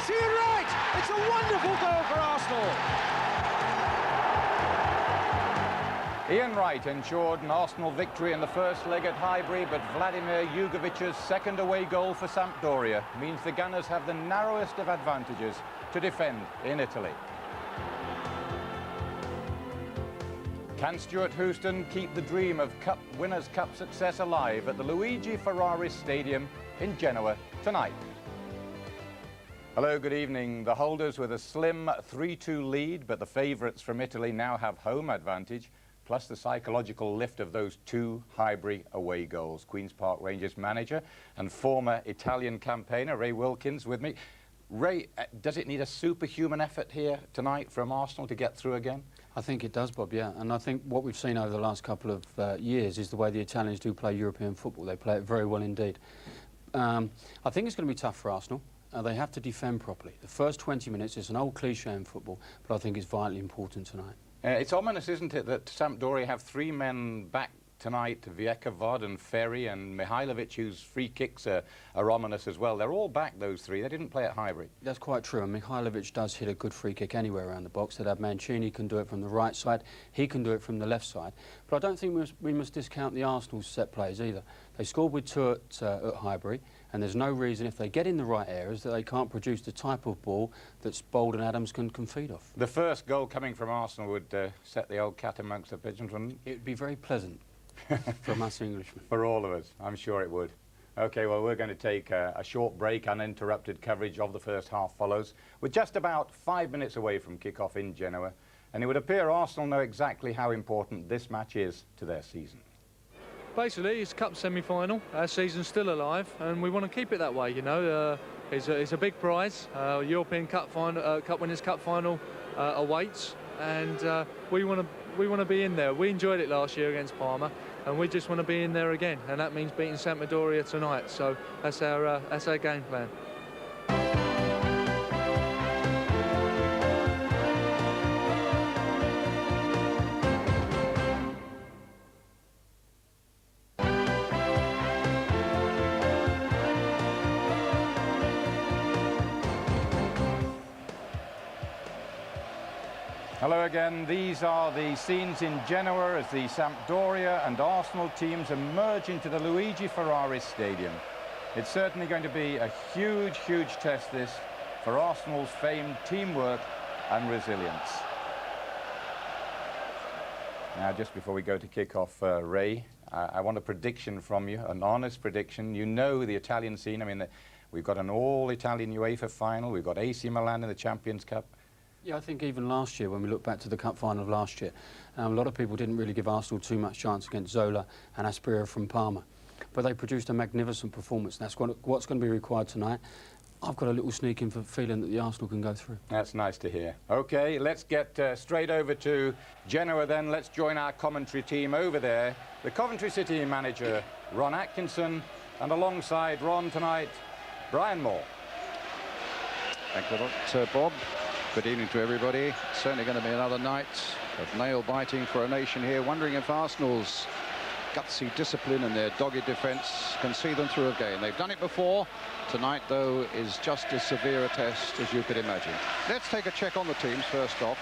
Is he right? It's a wonderful goal for Arsenal. Ian Wright ensured an Arsenal victory in the first leg at Highbury, but Vladimir Jugovic's second away goal for Sampdoria means the Gunners have the narrowest of advantages to defend in Italy. Can Stuart Houston keep the dream of Winners' Cup success alive at the Luigi Stadium in Genoa tonight? Hello, good evening. The holders with a slim 3-2 lead, but the favourites from Italy now have home advantage, plus the psychological lift of those two Highbury away goals. Queen's Park Rangers manager and former Italian campaigner Ray Wilkins with me. Ray, does it need a superhuman effort here tonight from Arsenal to get through again? I think it does, Bob, yeah. And I think what we've seen over the last couple of years is the way the Italians do play European football. They play it very well indeed. I think it's going to be tough for Arsenal. They have to defend properly. The first 20 minutes is an old cliche in football, but I think it's vitally important tonight. It's ominous, isn't it, that Sampdoria have three men back tonight, Vod and Ferry and Mihailovic, whose free kicks are ominous as well. They're all back, those three. They didn't play at Highbury. That's quite true, and Mihailovic does hit a good free kick anywhere around the box. That Mancini can do it from the right side, he can do it from the left side. But I don't think we must discount the Arsenal set plays either. They scored with two at Highbury, and there's no reason, if they get in the right areas, that they can't produce the type of ball that Bold and Adams can feed off. The first goal coming from Arsenal would set the old cat amongst the pigeons, wouldn't it? It would be very pleasant. From us Englishmen. For all of us, I'm sure it would. OK, well, we're going to take a short break. Uninterrupted coverage of the first half follows. We're just about 5 minutes away from kick-off in Genoa, and it would appear Arsenal know exactly how important this match is to their season. Basically, it's cup semi-final. Our season's still alive, and we want to keep it that way, you know. It's a big prize. European Cup final, Cup Winners' Cup final awaits, and we want to be in there. We enjoyed it last year against Parma, and we just want to be in there again, and that means beating Sampdoria tonight. So that's our game plan. Hello again. These are the scenes in Genoa as the Sampdoria and Arsenal teams emerge into the Luigi Stadium. It's certainly going to be a huge, huge test, this, for Arsenal's famed teamwork and resilience. Now, just before we go to kick-off, Ray, I want a prediction from you, an honest prediction. You know the Italian scene. I mean, we've got an all-Italian UEFA final. We've got AC Milan in the Champions Cup. Yeah, I think even last year, when we look back to the cup final of last year, a lot of people didn't really give Arsenal too much chance against Zola and Asprilla from Parma. But they produced a magnificent performance. That's what's going to be required tonight. I've got a little sneaking feeling that the Arsenal can go through. That's nice to hear. OK, let's get straight over to Genoa then. Let's join our commentary team over there. The Coventry City manager, Ron Atkinson, and alongside Ron tonight, Brian Moore. Thank you a lot, Bob. Good evening to everybody. Certainly going to be another night of nail-biting for a nation here, wondering if Arsenal's gutsy discipline and their dogged defence can see them through again. They've done it before. Tonight, though, is just as severe a test as you could imagine. Let's take a check on the teams first off,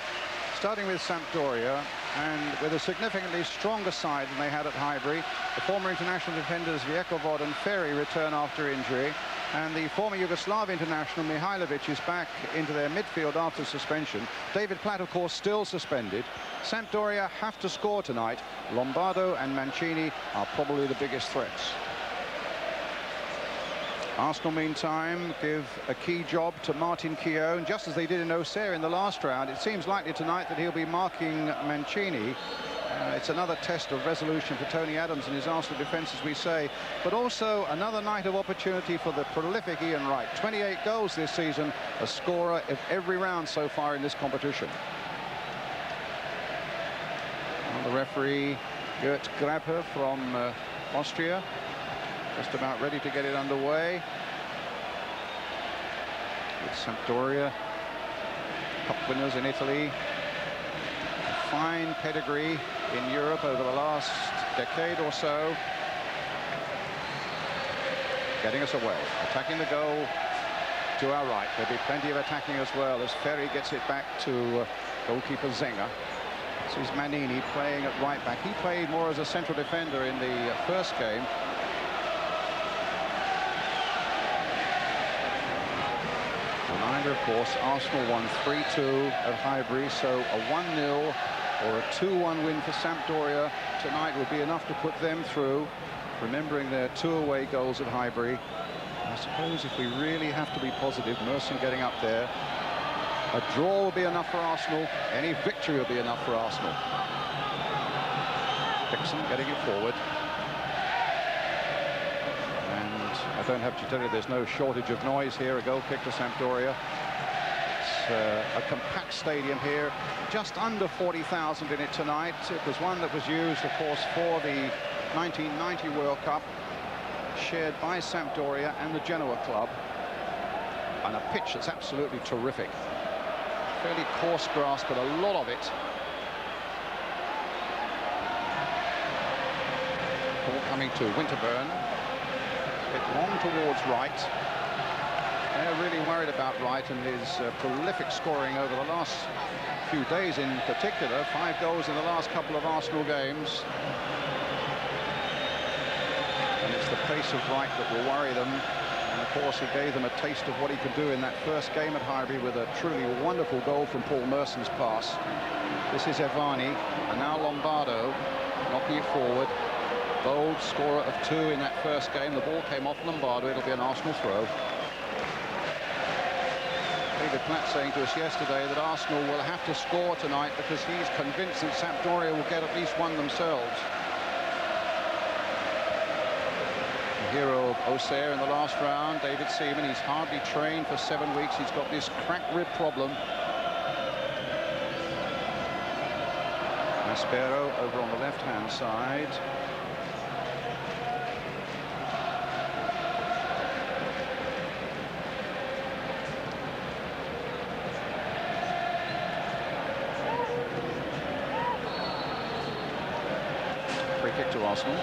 starting with Sampdoria, and with a significantly stronger side than they had at Highbury. The former international defenders Vod and Ferry return after injury, and the former Yugoslav international Mihailovic is back into their midfield after suspension. David Platt, of course, still suspended. Sampdoria have to score tonight. Lombardo and Mancini are probably the biggest threats. Arsenal, meantime, give a key job to Martin Keown, just as they did in Auxerre in the last round. It seems likely tonight that he'll be marking Mancini. It's another test of resolution for Tony Adams and his Arsenal defence, as we say, but also another night of opportunity for the prolific Ian Wright. 28 goals this season, a scorer of every round so far in this competition. And the referee, Gert Grabher from Austria, just about ready to get it underway. With Sampdoria, cup winners in Italy, a fine pedigree in Europe over the last decade or so. Getting us away, attacking the goal, to our right. There'll be plenty of attacking as well as Ferry gets it back to goalkeeper Zenger. This is Manini playing at right back. He played more as a central defender in the first game. Reminder, of course, Arsenal won 3-2 at Highbury, so a 1-0 or a 2-1 win for Sampdoria tonight would be enough to put them through, remembering their 2 away goals at Highbury. I suppose if we really have to be positive, Merson getting up there, a draw will be enough for Arsenal. Any victory will be enough for Arsenal. Dixon getting it forward. And I don't have to tell you, there's no shortage of noise here. A goal kick to Sampdoria. It's a compact stadium here. Just under 40,000 in it tonight. It was one that was used, of course, for the 1990 World Cup, shared by Sampdoria and the Genoa club. And a pitch that's absolutely terrific. Fairly coarse grass, but a lot of it. Ball coming to Winterburn. Bit long towards Wright. They're really worried about Wright and his prolific scoring over the last few days in particular. 5 goals in the last couple of Arsenal games. And it's the pace of Wright that will worry them. And of course, he gave them a taste of what he could do in that first game at Highbury with a truly wonderful goal from Paul Merson's pass. This is Evani, and now Lombardo knocking it forward. Bold scorer of 2 in that first game. The ball came off Lombardo. It'll be an Arsenal throw. David Platt saying to us yesterday that Arsenal will have to score tonight because he's convinced that Sampdoria will get at least one themselves. Hero of Auxerre in the last round, David Seaman. He's hardly trained for 7 weeks. He's got this cracked rib problem. Maspero over on the left-hand side. Free kick to Arsenal.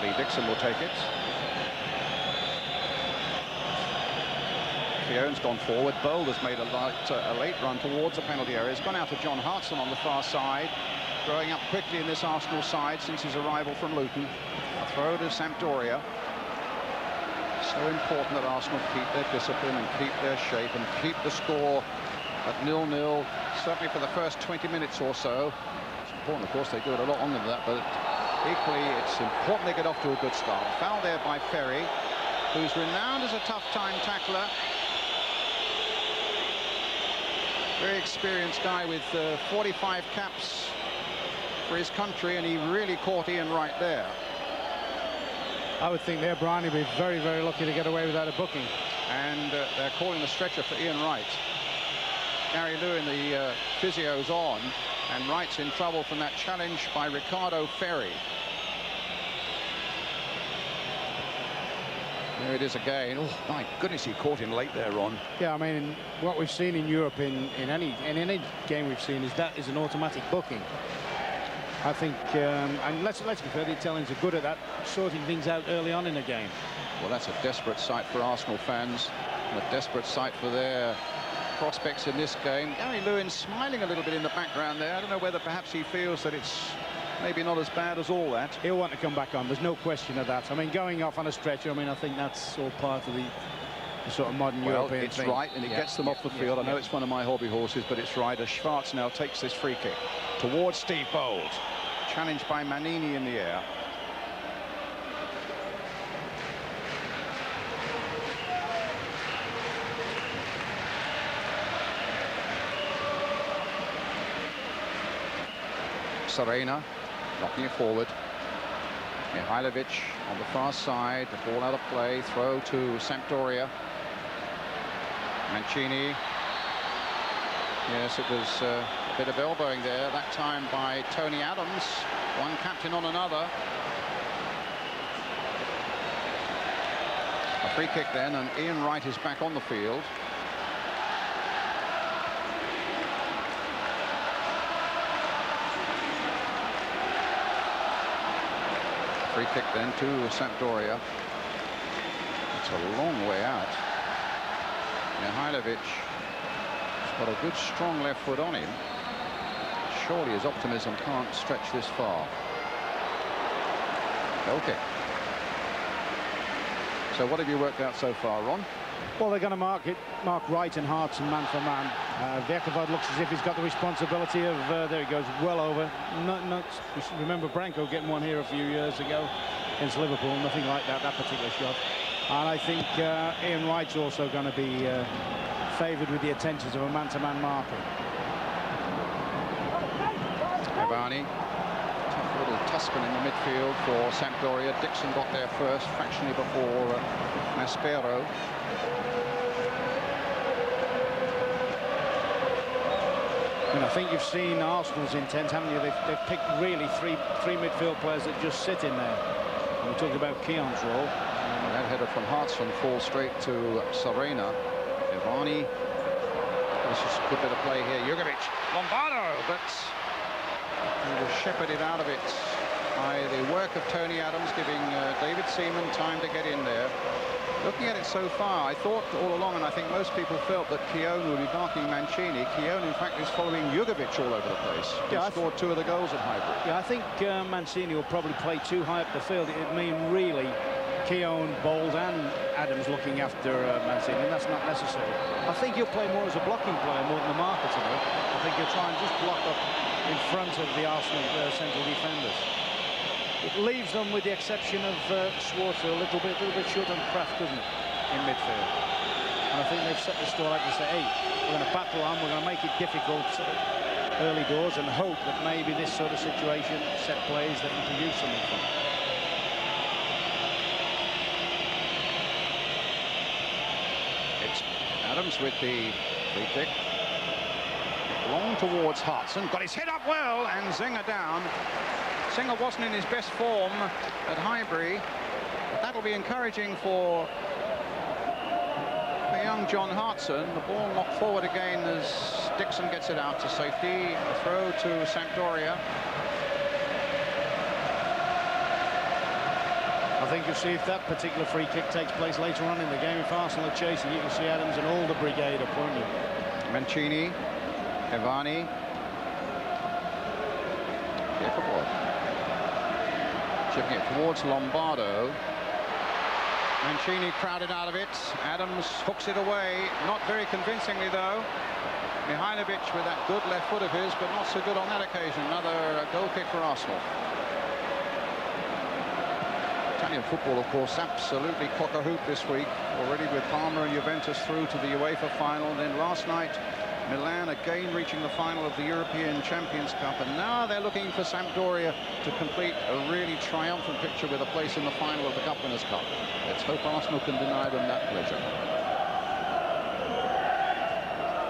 Lee Dixon will take it. Keown's gone forward. Bold has made a late run towards the penalty area. It's gone out to John Hartson on the far side. Growing up quickly in this Arsenal side since his arrival from Luton. A throw to Sampdoria. So important that Arsenal keep their discipline and keep their shape and keep the score at 0-0, certainly for the first 20 minutes or so. It's important, of course, they do it a lot longer than that, but equally, it's important they get off to a good start. Foul there by Ferry, who's renowned as a tough-time tackler. Very experienced guy with 45 caps for his country, and he really caught Ian Wright there. I would think there, Brian, he'd be very, very lucky to get away without a booking. And they're calling the stretcher for Ian Wright. Gary Lewin, the physio's on, and Wright's in trouble from that challenge by Ricardo Ferry. There it is again. Oh my goodness, he caught him late there, Ron. Yeah, I mean, what we've seen in Europe in any game we've seen is that is an automatic booking. I think, and let's be fair, the Italians are good at that, sorting things out early on in a game. Well, that's a desperate sight for Arsenal fans, and a desperate sight for their prospects in this game. Gary Lewin smiling a little bit in the background there. I don't know whether perhaps he feels that it's maybe not as bad as all that. He'll want to come back on. There's no question of that. I mean, going off on a stretcher, I mean, I think that's all part of the sort of modern European it's thing. right, and he gets them off the field. I know it's one of my hobby horses, but it's right as Schwarz now takes this free kick towards Steve Bold. Challenged by Manini in the air. Serena knocking it forward. Mihailovic on the far side, the ball out of play, throw to Sampdoria. Mancini. Yes, it was a bit of elbowing there, that time by Tony Adams, one captain on another. A free kick then, and Ian Wright is back on the field. Free kick then to Sampdoria. It's a long way out. Mihailovic has got a good strong left foot on him. Surely his optimism can't stretch this far. Okay. So what have you worked out so far, Ron? Well, they're going to mark Wright and Hartson man for man. Vekavod looks as if he's got the responsibility of, there he goes, well over. Remember Branko getting one here a few years ago against Liverpool, nothing like that particular shot. And I think Ian Wright's also going to be favoured with the attentions of a man-to-man marker. Cavani, tough little Tuscan in the midfield for Sampdoria. Dixon got there first, fractionally before Maspero. And I think you've seen Arsenal's intent, haven't you? They've picked really three midfield players that just sit in there. And we talked about Keon's role. And that header from Hartson falls straight to Serena. Ivani. This is a good bit of play here. Jugovic. Lombardo, but he was shepherded out of it by the work of Tony Adams, giving David Seaman time to get in there. Looking at it so far, I thought all along, and I think most people felt that Keown would be marking Mancini. Keown, in fact, is following Jugovic all over the place. Yeah, he scored 2 of the goals at Highbury. Yeah, I think Mancini will probably play too high up the field. It would mean really Keown, Bold and Adams looking after Mancini, and that's not necessary. I think he'll play more as a blocking player more than the marker today. I think he'll try and just block up in front of the Arsenal central defenders. It leaves them, with the exception of Schwarzer, a little bit short on craft, doesn't it, in midfield? And I think they've set the stall out to say, hey, we're going to battle on, we're going to make it difficult early doors and hope that maybe this sort of situation, set plays, they can produce something from. It's Adams with the free kick. Long towards Hartson, got his head up well, and Zinger down. Zinger wasn't in his best form at Highbury, but that'll be encouraging for the young John Hartson. The ball knocked forward again as Dixon gets it out to safety. A throw to Sampdoria. I think you'll see if that particular free kick takes place later on in the game. If Arsenal are chasing, you can see Adams and all the brigade upon you. Mancini, Ivani. Chipping it towards Lombardo. Mancini crowded out of it. Adams hooks it away. Not very convincingly, though. Mihailovic with that good left foot of his, but not so good on that occasion. Another goal kick for Arsenal. Italian football, of course, absolutely cock-a-hoop this week. Already with Parma and Juventus through to the UEFA final. And then last night, Milan again reaching the final of the European Champions Cup, and now they're looking for Sampdoria to complete a really triumphant picture with a place in the final of the Cup Winners' Cup. Let's hope Arsenal can deny them that pleasure.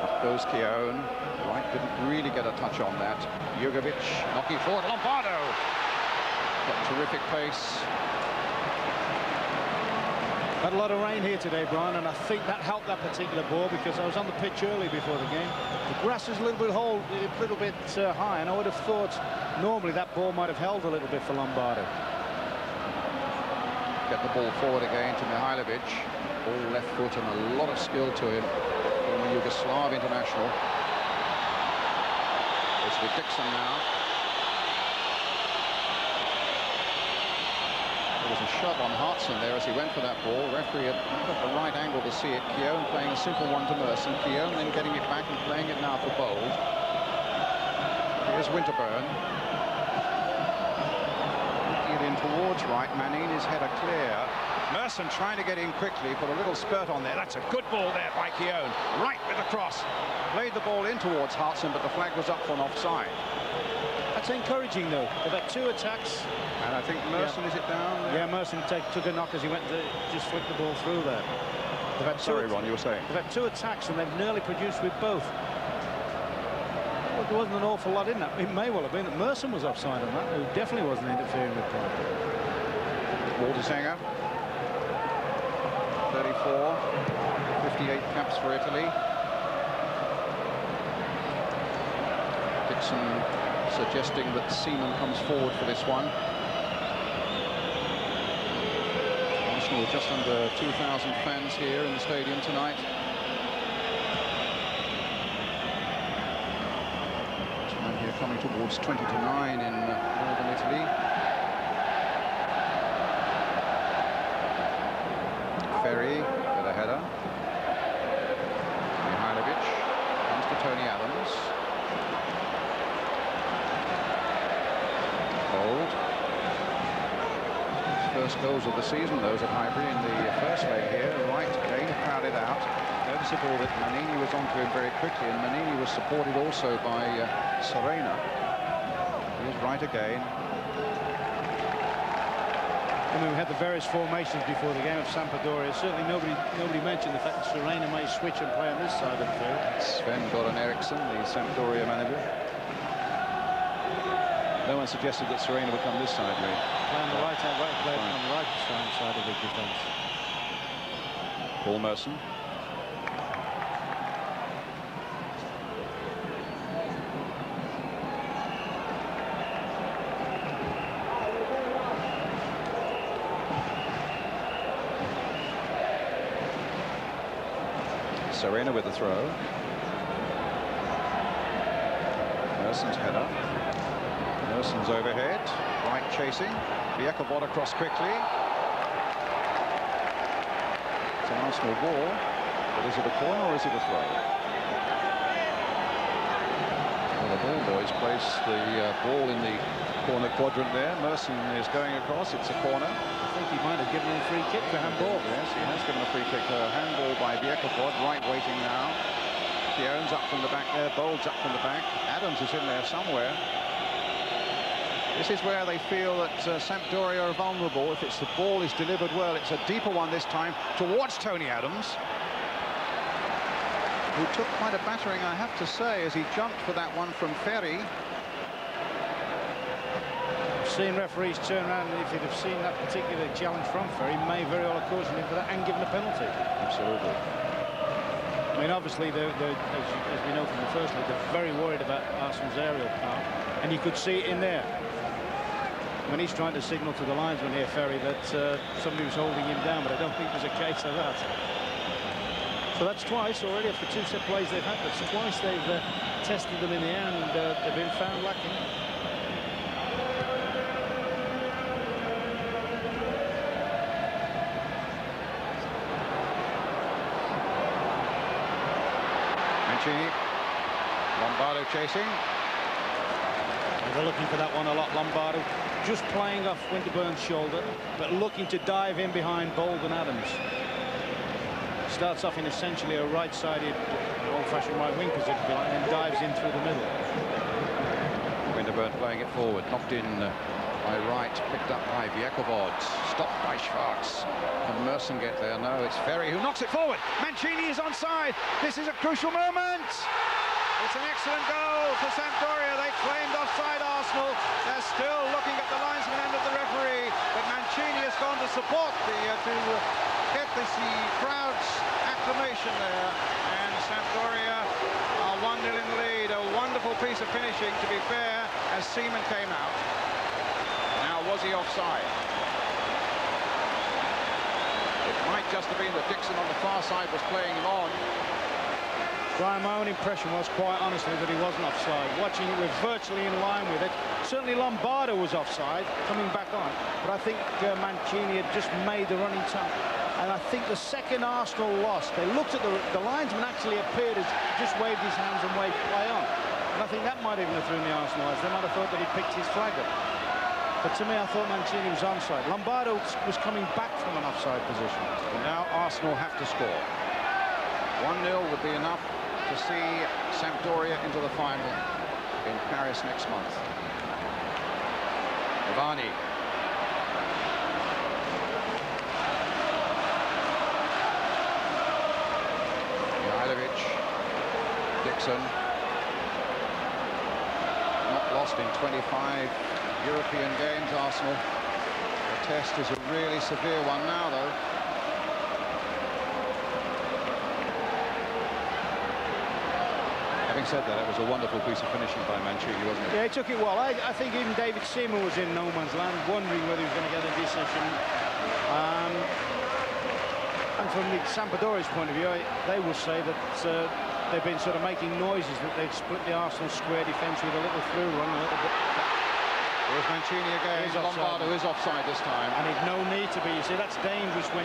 Up goes Keown. Wright didn't really get a touch on that. Jugovic knocking forward. Lombardo. Got terrific pace. Had a lot of rain here today, Brian, and I think that helped that particular ball, because I was on the pitch early before the game. The grass is a little bit high, and I would have thought normally that ball might have held a little bit for Lombardo. Get the ball forward again to Mihailovic. All left foot and a lot of skill to him. Former Yugoslav international. It's with Dixon now. There was a shove on Hartson there as he went for that ball. Referee had got the right angle to see it. Keown playing a simple one to Merson. Keown then getting it back and playing it now for Bold. Here's Winterburn. Looking it in towards Wright. Manini's header clear. Merson trying to get in quickly, put a little spurt on there. That's a good ball there by Keown. Right with the cross. Played the ball in towards Hartson, but the flag was up for an offside. That's encouraging, though. They've had 2 attacks. And I think Merson, is it down there? Yeah, Merson took a knock as he went to just flick the ball through there. They've had Sorry, Ron, you were saying? They've had 2 attacks, and they've nearly produced with both. Well, there wasn't an awful lot in that. It may well have been that Merson was offside on that, who definitely wasn't interfering with play. Walter Sanger. 34. 58 caps for Italy. Dixon suggesting that Seaman comes forward for this one. Arsenal just under 2,000 fans here in the stadium tonight. scores 20-9 in northern Italy. Ferry with a header. Mihailovic comes to Tony Adams. Bold. His first goals of the season, those at Highbury in the first leg here. Right again, crowded out. Noticeable that Manini was onto him very quickly, and Manini was supported also by Serena. Here's right again. I mean, we had the various formations before the game of Sampdoria. Certainly nobody mentioned the fact that Serena may switch and play on this side of the field. Sven-Goran Eriksson, the Sampdoria manager. No one suggested that Serena would come this side, really. Play on the right-hand play on the right side of the defence. Paul Merson. Serena with the throw. Merson's header. Merson's overhead. Right chasing. Viekovod across quickly. It's an Arsenal ball. But is it a corner or is it a throw? Well, the ball boys place the ball in the corner quadrant there. Merson is going across. It's a corner. I think he might have given him a free kick for handball. Yes, he has given a free kick. Handball by Viekovod, right waiting now. Fione's up from the back there, Bold's up from the back. Adams is in there somewhere. This is where they feel that Sampdoria are vulnerable. If the ball is delivered well, it's a deeper one this time towards Tony Adams, who took quite a battering, I have to say, as he jumped for that one from Ferry. Seen referees turn around, and if they'd have seen that particular challenge from Ferry, may very well have caused him for that and given a penalty. Absolutely. I mean, obviously, as we know from the first leg, they're very worried about Arsenal's aerial power, and you could see it in there when he's trying to signal to the linesman here, Ferry, that somebody was holding him down, but I don't think there's a case of that. So that's twice already after two set plays they've had. That's twice they've tested them in the air, and they've been found lacking. Lombardo chasing. They're looking for that one a lot. Lombardo just playing off Winterburn's shoulder, but looking to dive in behind Bold and Adams. Starts off in essentially a right-sided, old-fashioned right wing position, and then dives in through the middle. Winterburn playing it forward, knocked in by Wright, picked up by Viekovod, stopped by Schwartz. Can Merson get there? No, it's Ferry who knocks it forward. Mancini is onside. This is a crucial moment. It's an excellent goal for Sampdoria. They claimed offside Arsenal. They're still looking at the linesman end of the referee, but Mancini has gone to support to get the crowd's acclamation there, and Sampdoria are 1-0 in the lead. A wonderful piece of finishing, to be fair, as Seaman came out. Now, was he offside? It might just have been that Dixon on the far side was playing him on. Brian, my own impression was, quite honestly, that he wasn't offside. Watching it, we're virtually in line with it. Certainly Lombardo was offside, coming back on. But I think Mancini had just made the running time. And I think the second Arsenal lost, they looked at the linesman actually appeared as just waved his hands and waved play on. And I think that might even have thrown the Arsenal eyes. They might have thought that he picked his flag up. But to me, I thought Mancini was onside. Lombardo was coming back from an offside position. And now Arsenal have to score. 1-0 would be enough to see Sampdoria into the final in Paris next month. Ivani. Mihailovic. Dixon. Not lost in 25 European games, Arsenal. The test is a really severe one now, though. Having said that, it was a wonderful piece of finishing by Mancini, wasn't it? Yeah, he took it well. I think even David Seaman was in no man's land, wondering whether he was going to get a decision. And from the Sampdoria's point of view, they will say that they've been sort of making noises that they'd split the Arsenal square defence with a little through run, a little bit. There's Mancini again. Lombardo is offside this time. And he'd no need to be. You see, that's dangerous when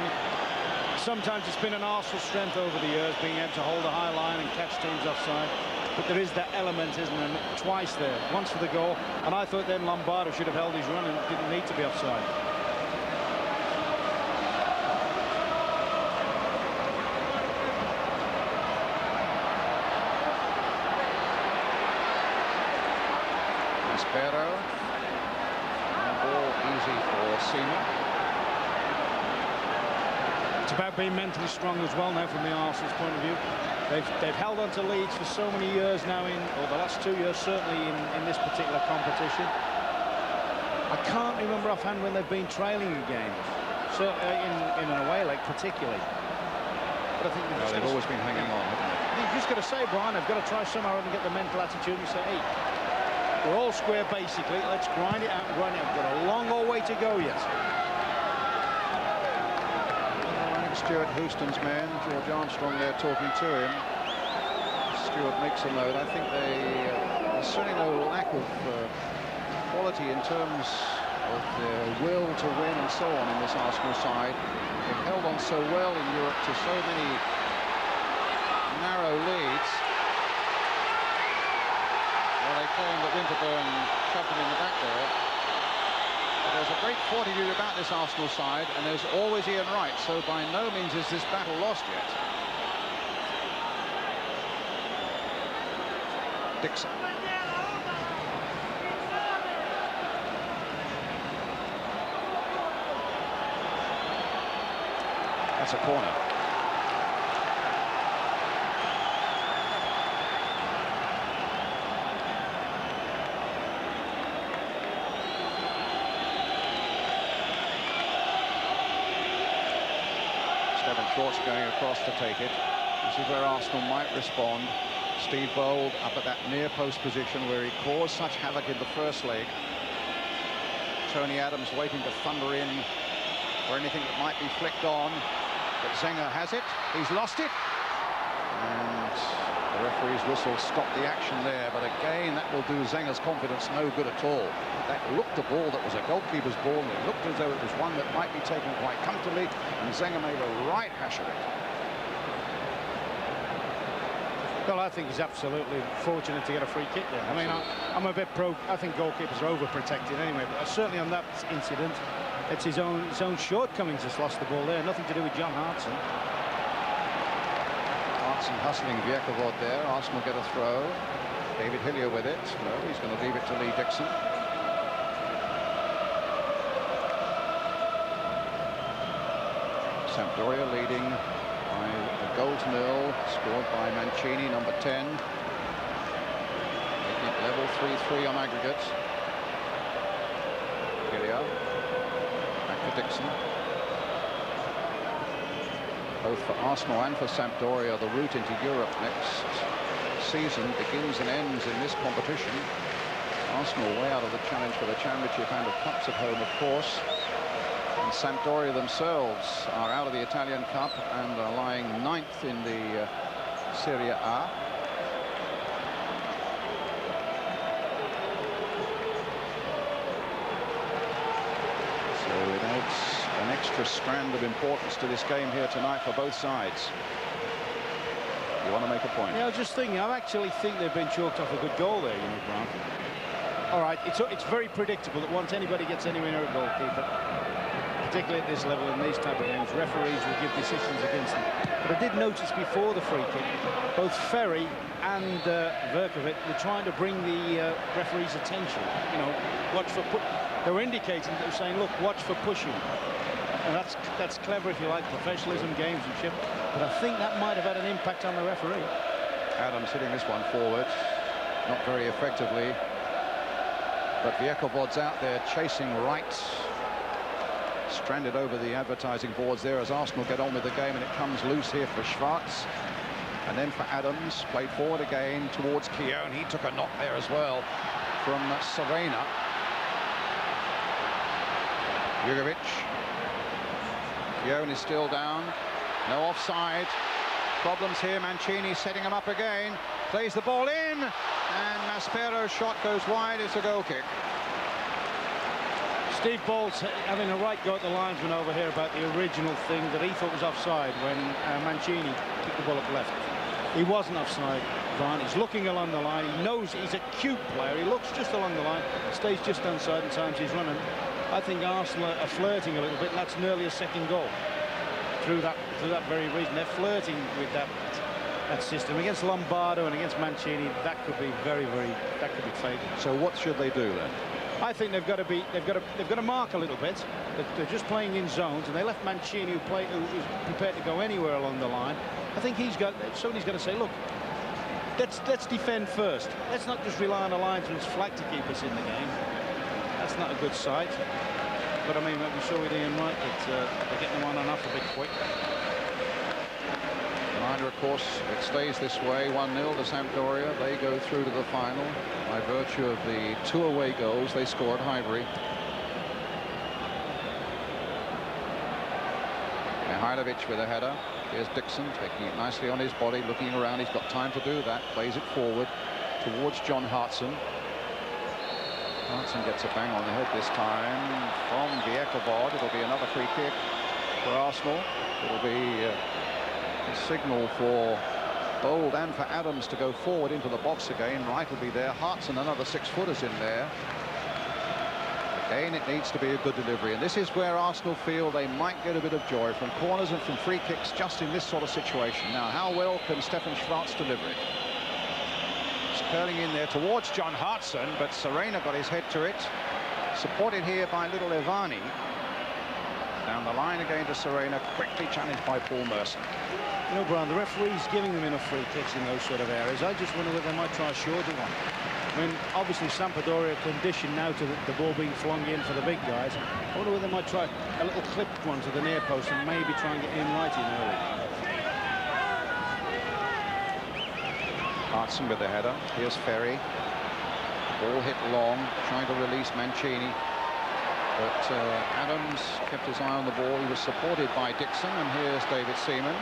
sometimes it's been an Arsenal strength over the years, being able to hold a high line and catch teams offside. But there is that element, isn't there? Twice there, once for the goal, and I thought then Lombardo should have held his run and didn't need to be offside. Espero. Ball easy for Seaman. It's about being mentally strong as well now from the Arsenal's point of view. They've held on to leads for so many years now, or the last 2 years certainly in this particular competition. I can't remember offhand when they've been trailing a game, so in an away leg particularly. But I think they've always been hanging on, haven't they? You've just got to say, Brian, they've got to try somehow and get the mental attitude and say, hey, we're all square basically, let's grind it out and grind it out. We've got a long old way to go yet. Stuart Houston's man, George Armstrong, there talking to him. Stuart makes a note. I think there's certainly no lack of quality in terms of their will to win and so on in this Arsenal side. They've held on so well in Europe to so many narrow leads. Well, they claim that Winterburn shoved them in the back there. There's a great fortitude about this Arsenal side, and there's always Ian Wright, so by no means is this battle lost yet. Dixon. That's a corner. Short's going across to take it. This is where Arsenal might respond. Steve Bold up at that near post position where he caused such havoc in the first leg. Tony Adams waiting to thunder in for anything that might be flicked on. But Zenga has it. He's lost it. And the referee's whistle stopped the action there. But again, that will do Zenga's confidence no good at all. That looked a ball that was a goalkeeper's ball, and it looked as though it was one that might be taken quite comfortably, and Zenga made a right hash of it. Well, I think he's absolutely fortunate to get a free kick there. Absolutely. I mean, I'm a bit pro. I think goalkeepers are overprotected anyway, but certainly on that incident, it's his own shortcomings that's lost the ball there. Nothing to do with John Hartson. Hartson hustling Viekovod there. Arsenal get a throw. David Hillier with it. No, he's going to leave it to Lee Dixon. Sampdoria leading by a goal to nil, scored by Mancini, number 10. Making it level 3-3 on aggregate. Hillier. Back to Dixon. Both for Arsenal and for Sampdoria, the route into Europe next season begins and ends in this competition. Arsenal way out of the challenge for the Championship and of Cups at home, of course. And Sampdoria themselves are out of the Italian Cup and are lying 9th in the Serie A. So it adds an extra strand of importance to this game here tonight for both sides. You want to make a point? Yeah, I was just thinking, I actually think they've been chalked off a good goal there, you know, Grant. All right, it's very predictable that once anybody gets anywhere near a goalkeeper, particularly at this level in these type of games, referees will give decisions against them. But I did notice before the free kick, both Ferry and Verkovic were trying to bring the referee's attention. You know, watch for they were indicating, they were saying, look, watch for pushing. And that's clever, if you like, professionalism, gamesmanship. But I think that might have had an impact on the referee. Adams hitting this one forward, not very effectively. But Viekovod's out there chasing right. Stranded over the advertising boards there as Arsenal get on with the game, and it comes loose here for Schwartz. And then for Adams, played forward again towards Keown. He took a knock there as well from Serena. Jugovic. Keown is still down. No offside. problems here. Mancini setting him up again. Plays the ball in, and Maspero's shot goes wide. It's a goal kick. Steve Ball's having a right go at the linesman over here about the original thing that he thought was offside when Mancini picked the ball up left. He wasn't offside, Van. He's looking along the line. He knows he's a cute player. He looks just along the line, stays just on certain times he's running. I think Arsenal are flirting a little bit, and that's nearly a second goal. Through that very reason, they're flirting with that system against Lombardo and against Mancini. That could be that could be fatal. So what should they do then? I think they've got to mark a little bit. They're just playing in zones, and they left Mancini, who's prepared to go anywhere along the line. I think somebody's got to say, look, let's defend first. Let's not just rely on the linesman's flag to keep us in the game. That's not a good sight. But I mean, we saw with Ian Wright that they're getting them on and off a bit quick. Reminder, of course, it stays this way, 1-0 to Sampdoria. They go through to the final by virtue of the 2 away goals they scored at Highbury. Mihailovic with a header. Here's Dixon taking it nicely on his body, looking around. He's got time to do that. Plays it forward towards John Hartson. Hartson gets a bang on the head this time from Viekovod. It'll be another free kick for Arsenal. It'll be a signal for Bold and for Adams to go forward into the box again. Wright will be there. Hartson, another 6-footers in there. Again, it needs to be a good delivery, and this is where Arsenal feel they might get a bit of joy from corners and from free kicks just in this sort of situation. Now, how well can Stefan Schwarz deliver it? It's curling in there towards John Hartson, but Serena got his head to it. Supported here by little Ivani. Down the line again to Serena, quickly challenged by Paul Merson. You know, Brian, the referee's giving them enough free kicks in those sort of areas. I just wonder whether they might try a shorter one. I mean, obviously Sampdoria conditioned now to the ball being flung in for the big guys. I wonder whether they might try a little clipped one to the near post and maybe try and get in right in early. Hartson with the header. Here's Ferry. Ball hit long, trying to release Mancini. But Adams kept his eye on the ball. He was supported by Dixon, and here's David Seaman.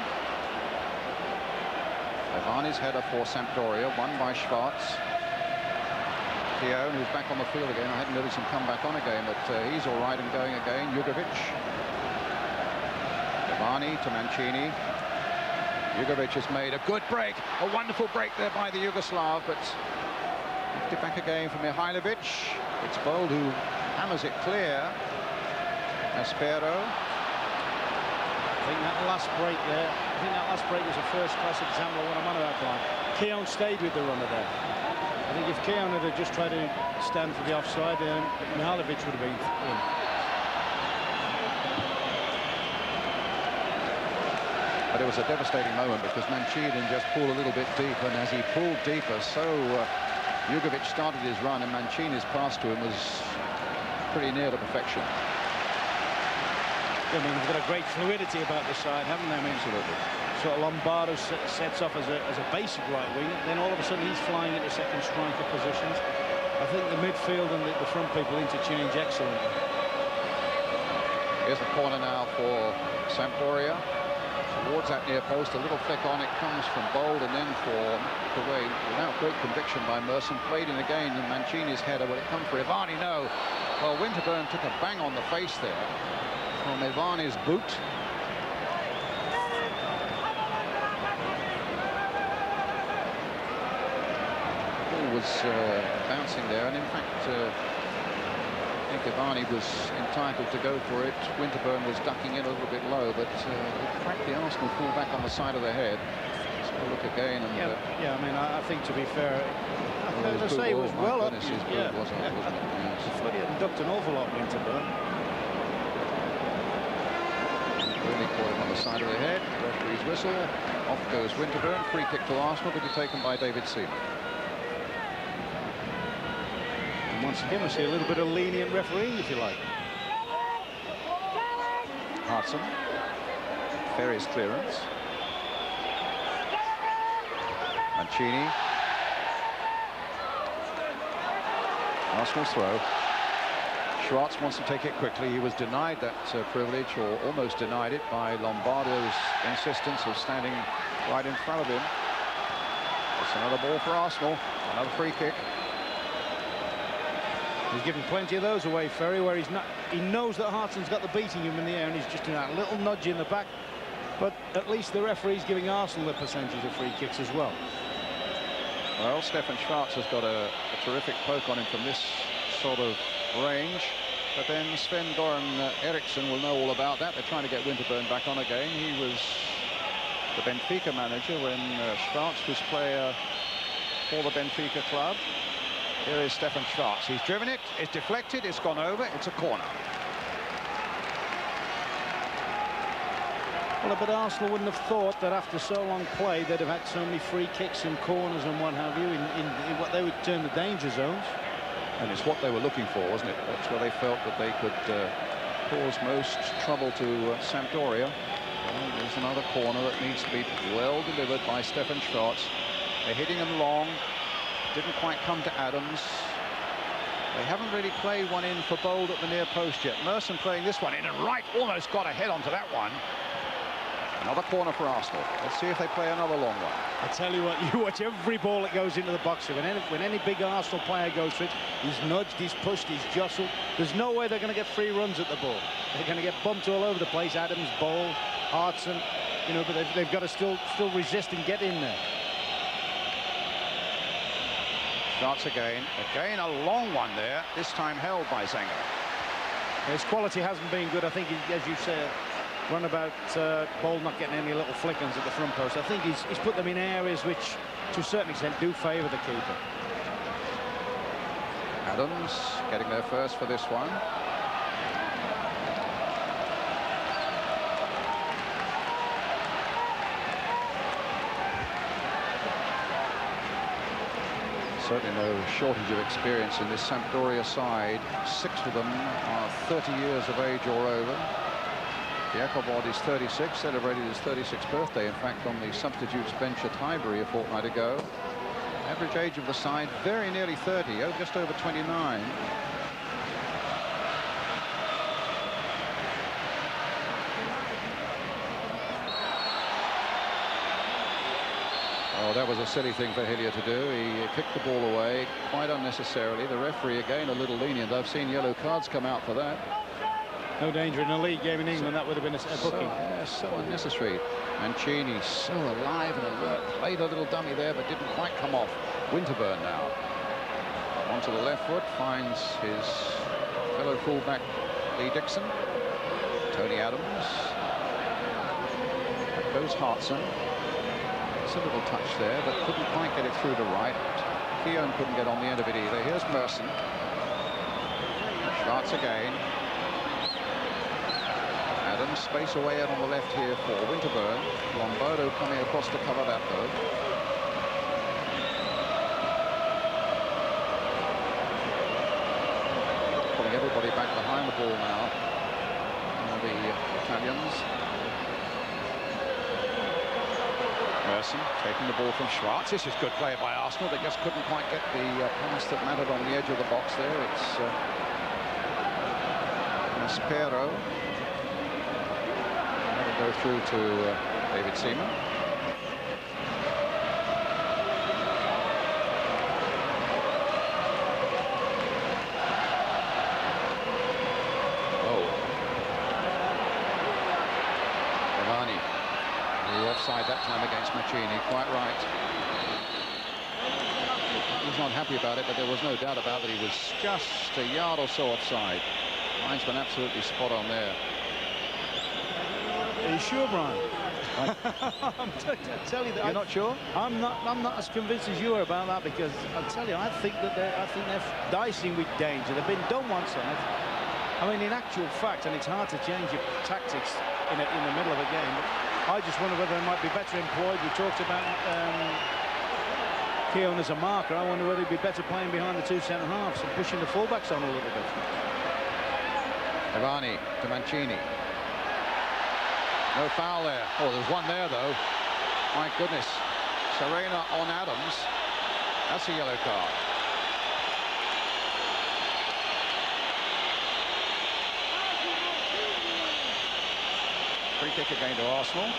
Ivani's header for Sampdoria, won by Schwarz. Keown, who's back on the field again. I hadn't noticed him come back on again, but he's all right and going again. Jugovic. Ivani to Mancini. Jugovic has made a good break. A wonderful break there by the Yugoslav, but left it back again for Mihailovic. It's Bold who hammers it clear. Maspero. I think that last break there, was a first-class example of what I'm on about, Brian. Keown stayed with the runner there. I think if Keown had just tried to stand for the offside, Mihailovic would have been in. But it was a devastating moment because Mancini just pulled a little bit deeper, and as he pulled deeper, so Jugovic started his run, and Mancini's pass to him was pretty near to perfection. I mean, they've got a great fluidity about the side, haven't they? I mean, absolutely. So Lombardo sets off as a basic right wing, then all of a sudden he's flying into second striker positions. I think the midfield and the front people interchange excellently. Here's the corner now for Sampdoria. Towards that near post, a little flick on, it comes from Bold, and then for away without great conviction by Merson. Played in again, and Mancini's header, will it come for Ivani? No. Well, Winterburn took a bang on the face there from Ivani's boot. The ball was bouncing there, and in fact I think Ivani was entitled to go for it. Winterburn was ducking in a little bit low, but it cracked the Arsenal full-back on the side of the head. Let's have a look again. And, yeah, I mean, I think to be fair, as I say, it was well up. His boot wasn't it? Yes. I thought he had ducked an awful lot, Winterburn. Really caught him on the side of the head. Referee's whistle. Off goes Winterburn. Free kick to Arsenal to be taken by David Seaman. Once again, we see a little bit of lenient refereeing, if you like. Hartson. Ferry's clearance. Mancini. Arsenal's throw. Schwarz wants to take it quickly. He was denied that privilege, or almost denied it, by Lombardo's insistence of standing right in front of him. It's another ball for Arsenal. Another free kick. He's given plenty of those away, Ferry, where he's not. He knows that Hartson's got the beating him in the air, and he's just doing that little nudge in the back. But at least the referee's giving Arsenal the percentage of free kicks as well. Well, Stefan Schwarz has got a terrific poke on him from this sort of range. But then Sven-Goran Eriksson will know all about that. They're trying to get Winterburn back on again. He was the Benfica manager when Schwarz was player for the Benfica club. Here is Stefan Schwarz. He's driven it. It's deflected. It's gone over. It's a corner. Well, but Arsenal wouldn't have thought that after so long play they'd have had so many free kicks and corners and what have you in what they would term the danger zones. And it's what they were looking for, wasn't it? That's where they felt that they could cause most trouble to Sampdoria. Well, there's another corner that needs to be well delivered by Stefan Schwarz. They're hitting him long. Didn't quite come to Adams. They haven't really played one in for Bold at the near post yet. Merson playing this one in and right, almost got a head onto that one. Another corner for Arsenal. Let's see if they play another long one. I tell you what, you watch every ball that goes into the box. When any big Arsenal player goes for it, he's nudged, he's pushed, he's jostled. There's no way they're going to get free runs at the ball. They're going to get bumped all over the place. Adams, Bold, Hartson, you know, but they've got to still resist and get in there. Starts again a long one there, this time held by Zenga. His quality hasn't been good. I think, as you said, run about Bold not getting any little flickings at the front post. I think he's put them in areas which, to a certain extent, do favour the keeper. Adams getting there first for this one. Certainly no shortage of experience in this Sampdoria side. 6 of them are 30 years of age or over. Jakobod is 36, celebrated his 36th birthday, in fact, on the substitutes bench at Highbury a fortnight ago. Average age of the side, very nearly 30, just over 29. Oh, that was a silly thing for Hillier to do. He kicked the ball away quite unnecessarily. The referee, again, a little lenient. I've seen yellow cards come out for that. No danger in a league game in England. That would have been a booking. So unnecessary. Mancini so alive and alert. Played a little dummy there, but didn't quite come off. Winterburn now. Onto the left foot, finds his fellow fullback Lee Dixon. Tony Adams. Back goes Hartson. It's a little touch there, but couldn't quite get it through to right. Keown couldn't get on the end of it either. Here's Merson. Schwarz again. Adams, space away out on the left here for Winterburn. Lombardo coming across to cover that though. Pulling everybody back behind the ball now. The Italians. Merson taking the ball from Schwarz. This is good play by Arsenal. They just couldn't quite get the pass that mattered on the edge of the box there. It's Maspero. Go through to David Seaman. Oh. Ivani. The offside that time against Mancini. Quite right. He's not happy about it, but there was no doubt about it. He was just a yard or so offside. Linesman absolutely spot on there. Are you sure, Brian? I tell you that. You're not sure? I'm not as convinced as you are about that, because I'll tell you, I think they're dicing with danger. They've been done once, and I mean, in actual fact, and it's hard to change your tactics in the middle of a game. But I just wonder whether they might be better employed. We talked about Keown as a marker. I wonder whether he'd be better playing behind the two centre halves and pushing the fullbacks on a little bit. Ivani to Mancini. No foul there. Oh, there's one there, though. My goodness. Serena on Adams. That's a yellow card. Free kick again to Arsenal.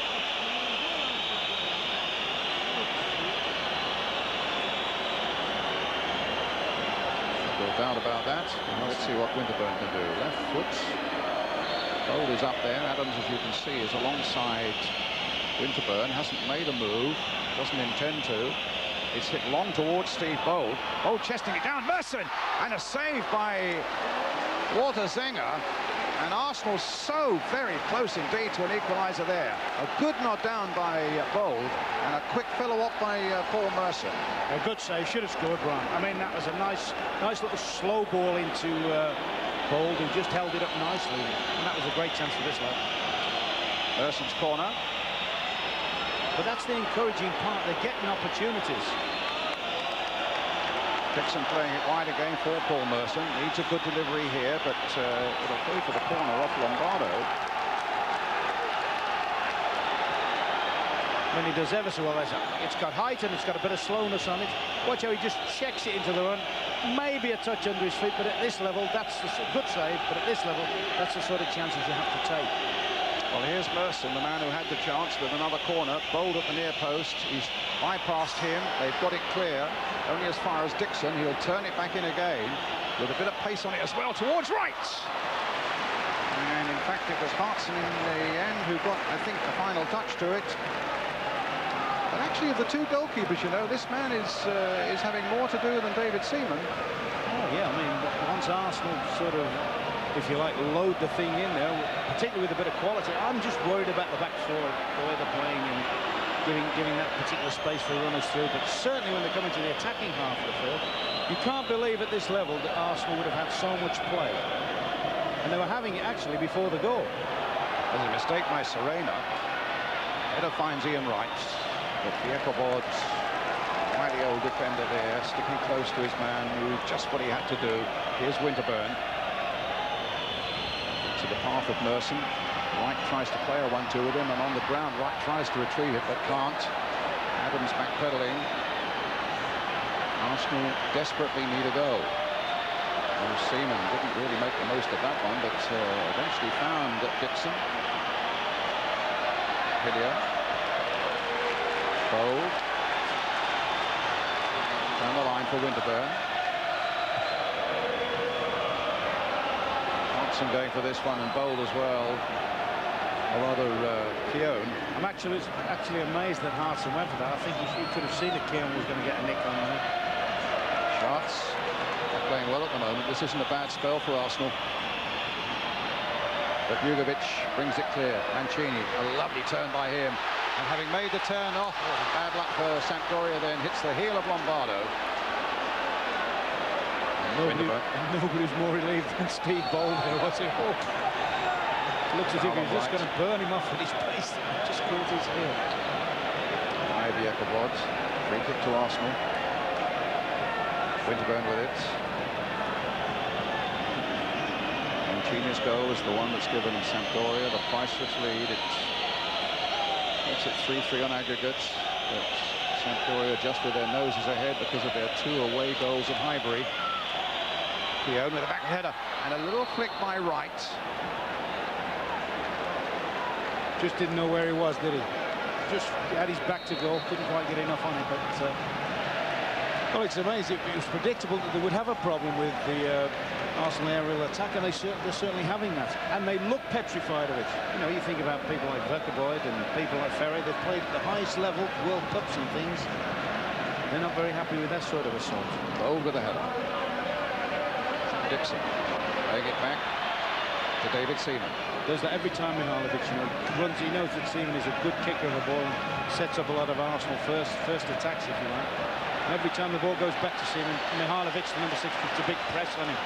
doubt about that. Let's see what Winterburn can do. Left foot. Bold is up there. Adams, as you can see, is alongside Winterburn. Hasn't made a move. Doesn't intend to. It's hit long towards Steve Bold. Bold chesting it down. Merson! And a save by Walter Zenger. And Arsenal so very close indeed to an equaliser there. A good nod down by Bold and a quick follow-up by Paul Merson. A good save, should have scored, Brian. I mean, that was a nice little slow ball into Bold, who just held it up nicely. And that was a great chance for this lad. Merson's corner. But that's the encouraging part. They're getting opportunities. Dixon playing it wide again for Paul Merson. Needs a good delivery here, but it'll go for the corner off Lombardo. When he does ever so well, it's got height and it's got a bit of slowness on it. Watch how he just checks it into the run. Maybe a touch under his feet, but at this level, that's a good save. But at this level, that's the sort of chances you have to take. Well, here's Merson, the man who had the chance with another corner. Bold at the near post. He's bypassed him. They've got it clear. Only as far as Dixon. He'll turn it back in again with a bit of pace on it as well towards right. And in fact, it was Hartson in the end who got, I think, the final touch to it. But actually, of the two goalkeepers, you know, this man is having more to do than David Seaman. Oh yeah, I mean, once Arsenal sort of, if you like, load the thing in there, particularly with a bit of quality. I'm just worried about the back four, the way they're playing and giving that particular space for runners through. But certainly when they come into the attacking half of the field, you can't believe at this level that Arsenal would have had so much play. And they were having it actually before the goal. There's a mistake by Serena. Header finds Ian Wright, but Fiekobod, wily old defender there, sticking close to his man, knew just what he had to do. Here's Winterburn. To the path of Merson. Wright tries to play a 1-2 with him, and on the ground Wright tries to retrieve it but can't. Adams backpedaling. Arsenal desperately need a goal. And Seaman didn't really make the most of that one, but eventually found Dixon. Hillier. Bold. Down the line for Winterburn. Going for this one, and Bold as well, or rather Keown. I'm actually amazed that Hartson went for that. I think you could have seen that Keown was going to get a nick on there. Shots not playing well at the moment. This isn't a bad spell for Arsenal, but Jugovic brings it clear. Mancini, a lovely turn by him, and having made the turn off, bad luck for Sampdoria, then hits the heel of Lombardo. Nobody's more relieved than Steve Bold here, was it? Oh. Looks as if he's just going to burn him off with his pace. Just caught his heel. Fiekobod, free kick to Arsenal. Winterburn with it. Mancini's goal is the one that's given Sampdoria the priceless lead. It makes it 3-3 on aggregates. But Sampdoria just with their noses ahead because of their 2 away goals of Highbury. Keown with a back header and a little flick by Wright. Just didn't know where he was, did he? Just had his back to goal, couldn't quite get enough on it. But well, it's amazing. It was predictable that they would have a problem with the Arsenal aerial attack, and they're certainly having that. And they look petrified of it. You know, you think about people like Verkeboyd and people like Ferry. They've played at the highest level, World Cups and things. They're not very happy with that sort of assault. Bold with a header. Dixon laying it back to David Seaman. Does that every time Mihajlovic, you know, runs. He knows that Seaman is a good kicker of a ball and sets up a lot of Arsenal first attacks, if you like. And every time the ball goes back to Seaman, Mihajlovic, the number 6, puts a big press on him.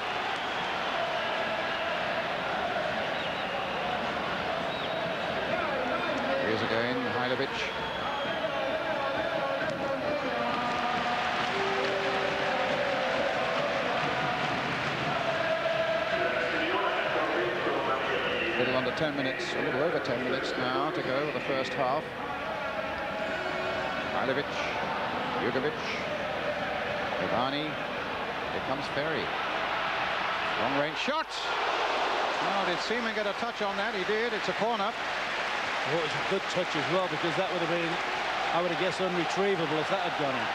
Here's again Mihajlovic. A little under 10 minutes, a little over 10 minutes now to go with the first half. Mihajlovic, Jugovic, Ivani, here comes Ferry. Long range shot. Oh, did Seaman get a touch on that? He did. It's a corner. Oh, it was a good touch as well, because that would have been, I would have guessed, unretrievable if that had gone in.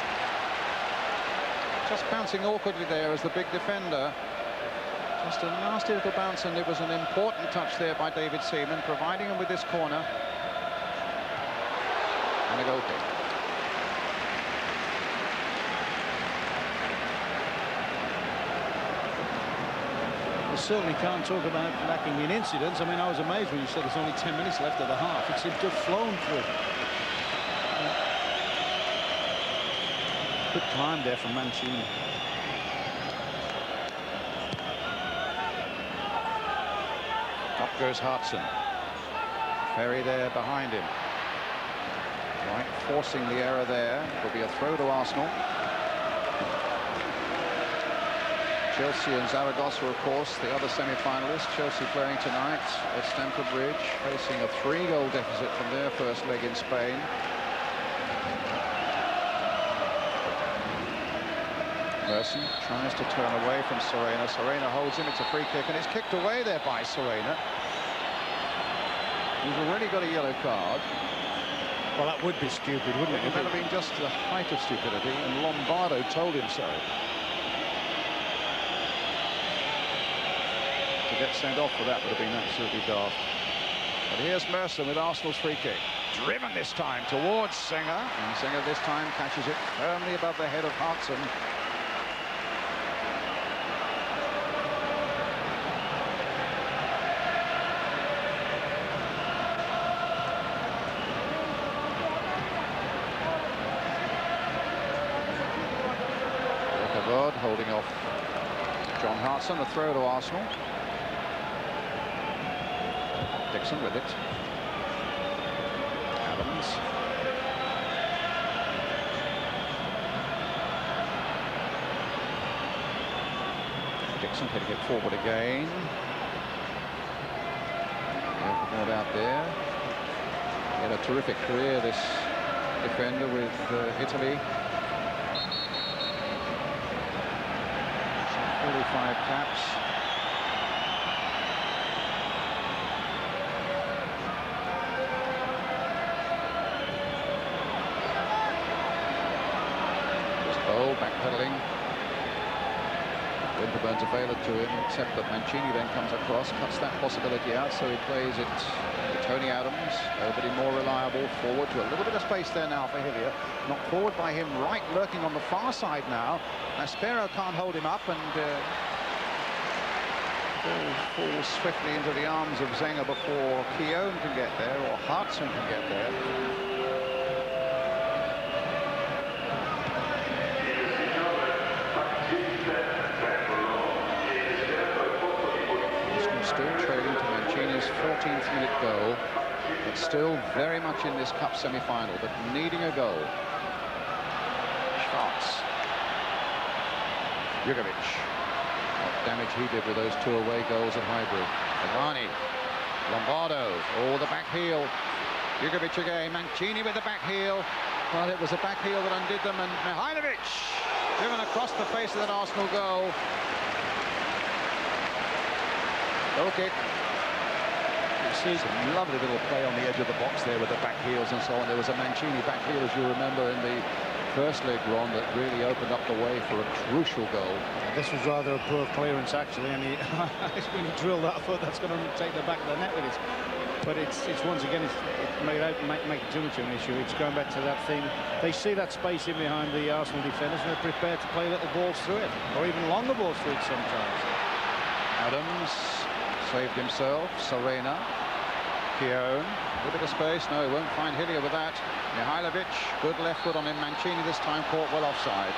Just bouncing awkwardly there as the big defender. Just a nasty little bounce, and it was an important touch there by David Seaman, providing him with this corner. And a goal kick. You certainly can't talk about lacking in incidents. I mean, I was amazed when you said there's only 10 minutes left of the half. It's just flown through. Good climb there from Mancini. Up goes Hartson. Ferry there behind him. Right, forcing the error there. Will be a throw to Arsenal. Chelsea and Zaragoza, of course, the other semi-finalists. Chelsea playing tonight at Stamford Bridge, facing a 3-goal deficit from their first leg in Spain. Merson tries to turn away from Serena. Serena holds him. It's a free kick, and it's kicked away there by Serena. He's already got a yellow card. Well, that would be stupid, wouldn't it? It would have been just the height of stupidity, and Lombardo told him so. To get sent off for that would have been absolutely daft. But here's Merson with Arsenal's free kick. Driven this time towards Singer, and Singer this time catches it firmly above the head of Hartson. Holding off John Hartson. A throw to Arsenal. Dixon with it. Adams. Dixon hitting it forward again. More out there. He had a terrific career, this defender, with Italy. 45 caps. Just bold, backpedaling. Winterburn's available to him, except that Mancini then comes across, cuts that possibility out, so he plays it to Tony Adams. Nobody more reliable. Forward to a little bit of space there now for Hillier. Knocked forward by him, right, lurking on the far side now. Aspero can't hold him up, and falls swiftly into the arms of Zenger before Keown can get there, or Hartson can get there. Still trailing to Mancini's 14th minute goal, but still very much in this cup semi-final, but needing a goal. Schwartz. Jugovic. What damage he did with those 2 away goals at Highbury. Avani. Lombardo. Oh, the back heel. Jugovic again. Mancini with the back heel. Well, it was a back heel that undid them, and Mihailovic driven across the face of that Arsenal goal. Okay. You see some lovely little play on the edge of the box there with the back heels and so on. There was a Mancini back heel, as you remember, in the first leg, Ron, that really opened up the way for a crucial goal. This was rather a poor clearance, actually, and when he drilled that, I thought that's going to take the back of the net with it. But it's once again, it's made it too much of an issue. It's going back to that thing. They see that space in behind the Arsenal defenders, and they're prepared to play little balls through it, or even longer balls through it sometimes. Adams saved himself. Serena. Keown. A bit of space. No, he won't find Hillier with that. Mihailovic. Good left foot on him. Mancini this time caught well offside.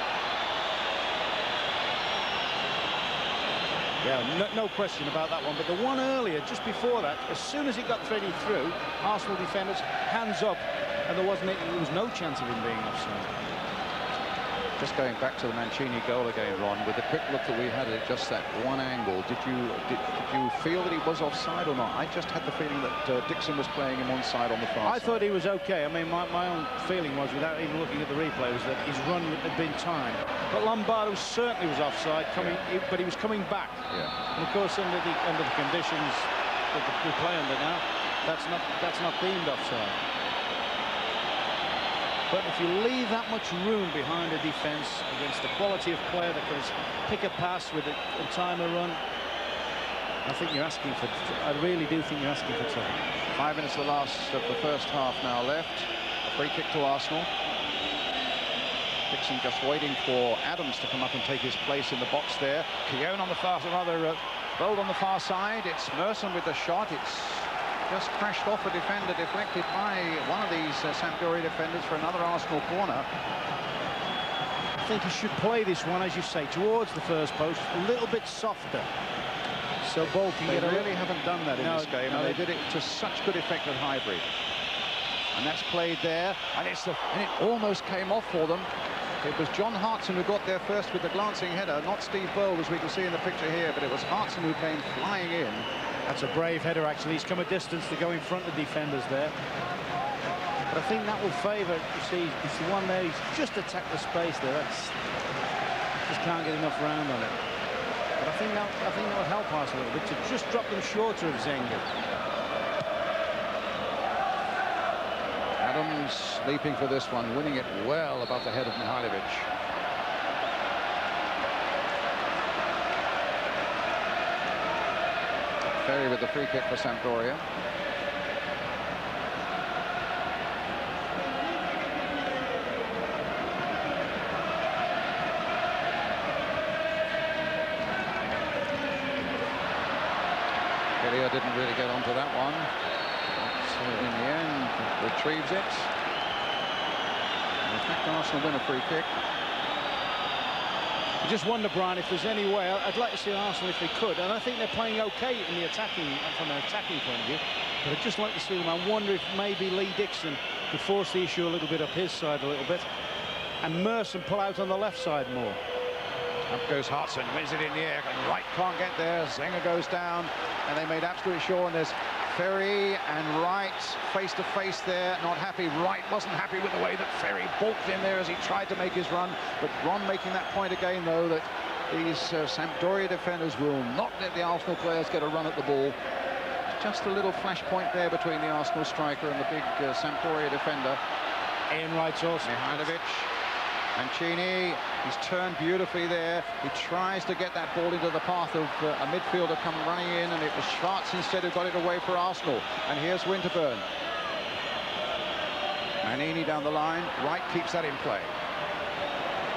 Yeah, no question about that one. But the one earlier, just before that, as soon as it got threaded through, Arsenal defenders hands up, and there was no chance of him being offside. Just going back to the Mancini goal again, Ron, with the quick look that we had at just that one angle, did you feel that he was offside or not? I just had the feeling that Dixon was playing him onside on the far side. I thought he was okay. I mean, my own feeling was, without even looking at the replay, was that his run had been timed. But Lombardo certainly was offside, but he was coming back. Yeah. And of course, under the conditions that we play under now, that's not deemed offside. But if you leave that much room behind a defence against the quality of player that can pick a pass with a timer run, I think you're asking for. I really do think you're asking for trouble. 5 minutes of the last of the first half now left. A free kick to Arsenal. Dixon just waiting for Adams to come up and take his place in the box there. Keown on the far, rather Bold on the far side. It's Merson with the shot. It's just crashed off a defender, deflected by one of these Sampdoria defenders for another Arsenal corner. I think he should play this one, as you say, towards the first post, a little bit softer. So Bold can They get really haven't done that in this game, no, and they did it to such good effect at Highbury. And that's played there, and it almost came off for them. It was John Hartson who got there first with the glancing header, not Steve Bold, as we can see in the picture here, but it was Hartson who came flying in. That's a brave header, actually. He's come a distance to go in front of defenders there. But I think that will favour, you see, it's the one there, he's just attacked the space there. Just can't get enough round on it. But I think that would help us a little bit, to just drop them shorter of Zenga. Adams leaping for this one, winning it well above the head of Mihailovic. Ferry with the free kick for Sampdoria. Hillier didn't really get onto that one. But in the end, retrieves it. In fact, Arsenal win a free kick. I just wonder, Brian, if there's any way. I'd like to see Arsenal if they could, and I think they're playing okay in the attacking, from an attacking point of view. But I'd just like to see them. I wonder if maybe Lee Dixon could force the issue a little bit up his side a little bit, and Merson pull out on the left side more. Up goes Hartson, wins it in the air, and Wright can't get there. Zenga goes down, and they made absolutely sure. And there's Ferry and Wright face to face there, not happy. Wright wasn't happy with the way that Ferry balked in there as he tried to make his run. But Ron making that point again, though, that these Sampdoria defenders will not let the Arsenal players get a run at the ball. Just a little flash point there between the Arsenal striker and the big Sampdoria defender. Ian Wright's also. Mihailovic. Mancini, he's turned beautifully there. He tries to get that ball into the path of a midfielder come running in, and it was Schwartz instead who got it away for Arsenal. And here's Winterburn. Manini down the line. Wright keeps that in play.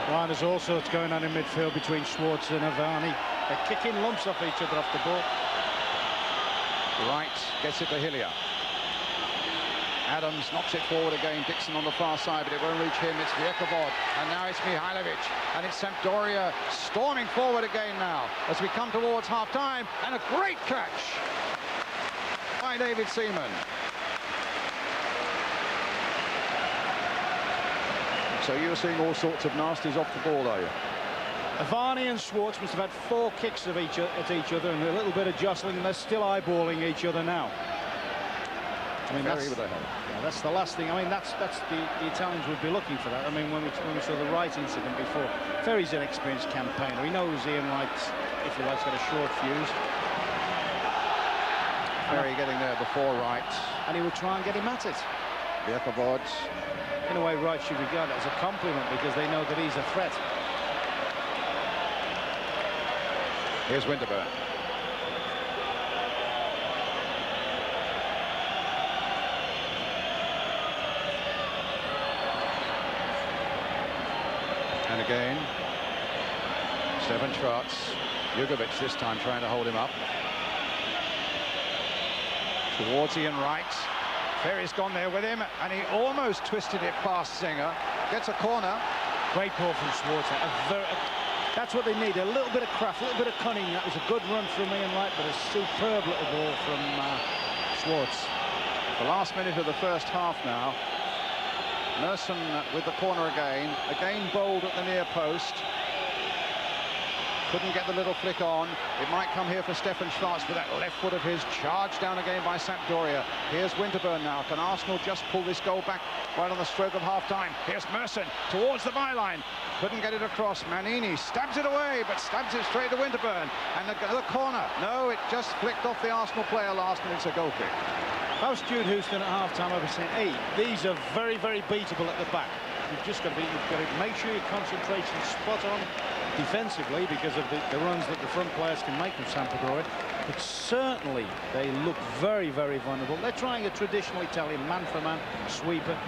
Well, there's all sorts going on in midfield between Schwartz and Avani. They're kicking lumps off each other off the ball. Wright gets it to Hillier. Adams knocks it forward again. Dixon on the far side, but it won't reach him. It's Vjekovod, and now it's Mihailovic, and it's Sampdoria storming forward again now as we come towards half-time, and a great catch by David Seaman. So you're seeing all sorts of nasties off the ball, are you? Avani and Schwartz must have had 4 kicks at each other and a little bit of jostling, and they're still eyeballing each other now. I mean, that's the last thing. I mean, that's the Italians would be looking for that. I mean, when we saw the Wright incident before, Ferry's an experienced campaigner. He knows Ian Wright, if you like, got a short fuse. Ferry getting there before Wright, and he would try and get him at it. Vjekovod. In a way, Wright should regard it as a compliment because they know that he's a threat. Here's Winterburn. And again, Stefan Schwartz. Jugovic this time trying to hold him up. Towards Ian Wright. Ferry's gone there with him, and he almost twisted it past Zenga. Gets a corner. Great ball from Schwartz. That's what they need, a little bit of craft, a little bit of cunning. That was a good run from Ian Wright, but a superb little ball from Schwartz. The last minute of the first half now. Merson with the corner again. Again Bold at the near post. Couldn't get the little flick on. It might come here for Stefan Schwartz, but that left foot of his charged down again by Sampdoria. Here's Winterburn now. Can Arsenal just pull this goal back right on the stroke of half-time? Here's Merson towards the byline. Couldn't get it across. Manini stabs it away, but stabs it straight to Winterburn. And the corner. No, it just flicked off the Arsenal player last minute. It's a goal kick. If I was Stuart Houston at half-time, I would say, hey, these are very, very beatable at the back. You've just got to make sure your concentration's spot on defensively because of the runs that the front players can make of Sampdoria. But certainly they look very, very vulnerable. They're trying a traditional Italian man-for-man sweeper.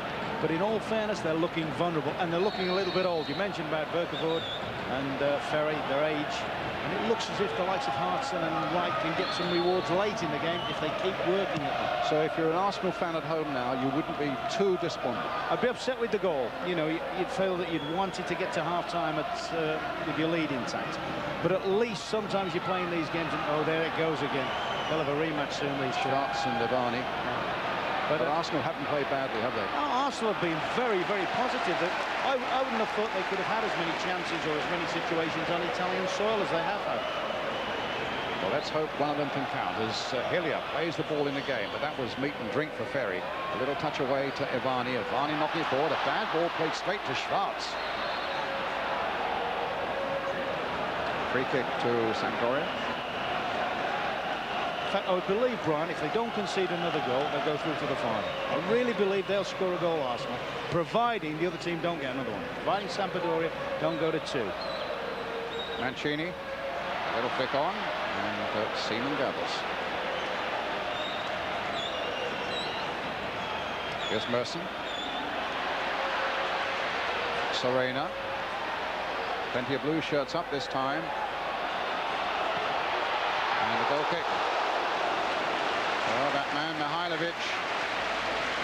But in all fairness, they're looking vulnerable and they're looking a little bit old. You mentioned about Verkavoord and Ferry, their age. And it looks as if the likes of Hartson and Wright can get some rewards late in the game if they keep working at them. So if you're an Arsenal fan at home now, you wouldn't be too despondent. I'd be upset with the goal. You know, you'd feel that you'd wanted to get to half-time with your lead intact. But at least sometimes you're playing these games and, oh, there it goes again. They'll have a rematch soon, these Schwartz and Ivani. But Arsenal haven't played badly, have they? No, Arsenal have been very, very positive. I wouldn't have thought they could have had as many chances or as many situations on Italian soil as they have had. Well, let's hope one of them can count as Hillier plays the ball in the game, but that was meat and drink for Ferry. A little touch away to Ivani. Ivani knocking it forward. A bad ball played straight to Schwartz. Free kick to Sampdoria. In fact, I would believe, Brian, if they don't concede another goal, they'll go through to the final. I really believe they'll score a goal, Arsenal, providing the other team don't get another one. Providing Sampdoria don't go to 2. Mancini, a little flick on, and Seaman gathers. Here's Merson. Serena. Plenty of blue shirts up this time. And the goal kick. Oh, that man, Mihailovic,